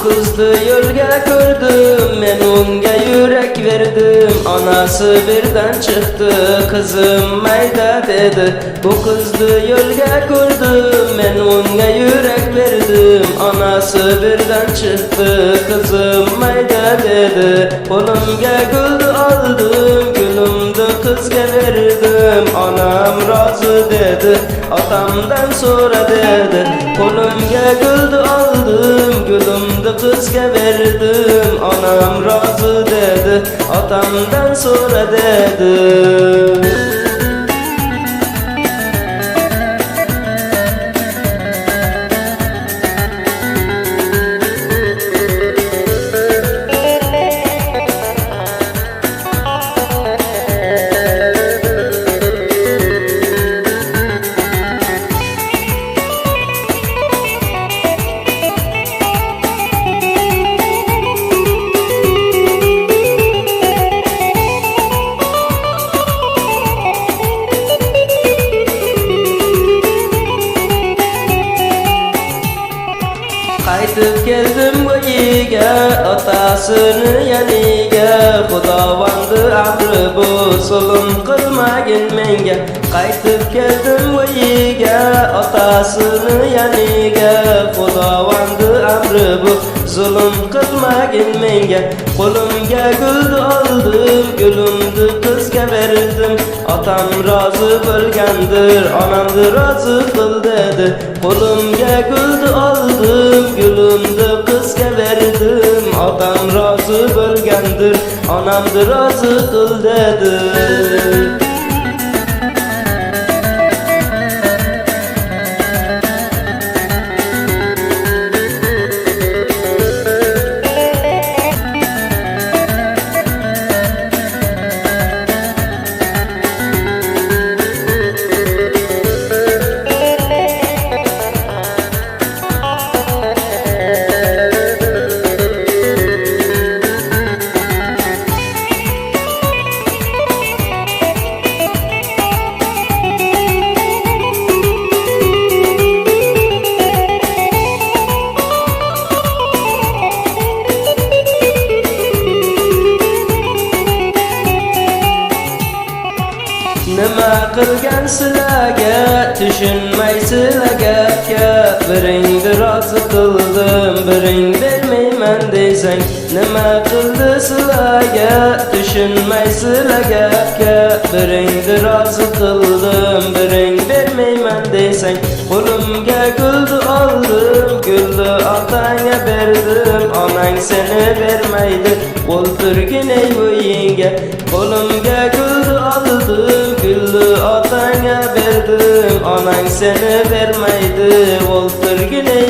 kızdı yolga ko'rdim, men unga yurak verdim. Anası birden çıktı, kızım mayda dedi. Bu kızdı yolga ko'rdim, men unga yurak verdim. Anası birden çıktı, kızım mayda dedi. Qo'limga gul aldım, gülümdü kızga verdim. Anam razı dedi, atamdan sonra dedi. Qo'limga gul aldım, gülümdü kızga verdim. Anam razı dedi, atamdan sonra dedi. Qaytib keldim bo'yiga, otasini yaniga. Xudovandi amri bu, zulm qilmagin menga. Qaytib keldim bo'yiga, otasini yaniga. Xudovandi amri bu, zulm qilmagin menga. Qo'limga gul oldim, gulümdü kızga verdim. Atam razı bo'lgandir, onamni razı qil dedi. Qo'limga gul oldim, gülümdü kızga verdim. Atam razı bo'lgandir, onamni razı qil dedi. Nima qilgan sizlarga, tushunmaysizlar gapga. Biringni rozi qildim, biring bermayman desang. Nima qildi sizlarga, tushunmaysizlar gapga. Biringni rozi qildim, biring bermayman desang. Qo'limga gulni oldim, gulni otangga berdim. Onang seni bermaydi, o'ltirgin ey bo'yinga. Qo'limga gulni oldim, gulni otangga berdim. Onang seni vermaydi, o'ltirgin ey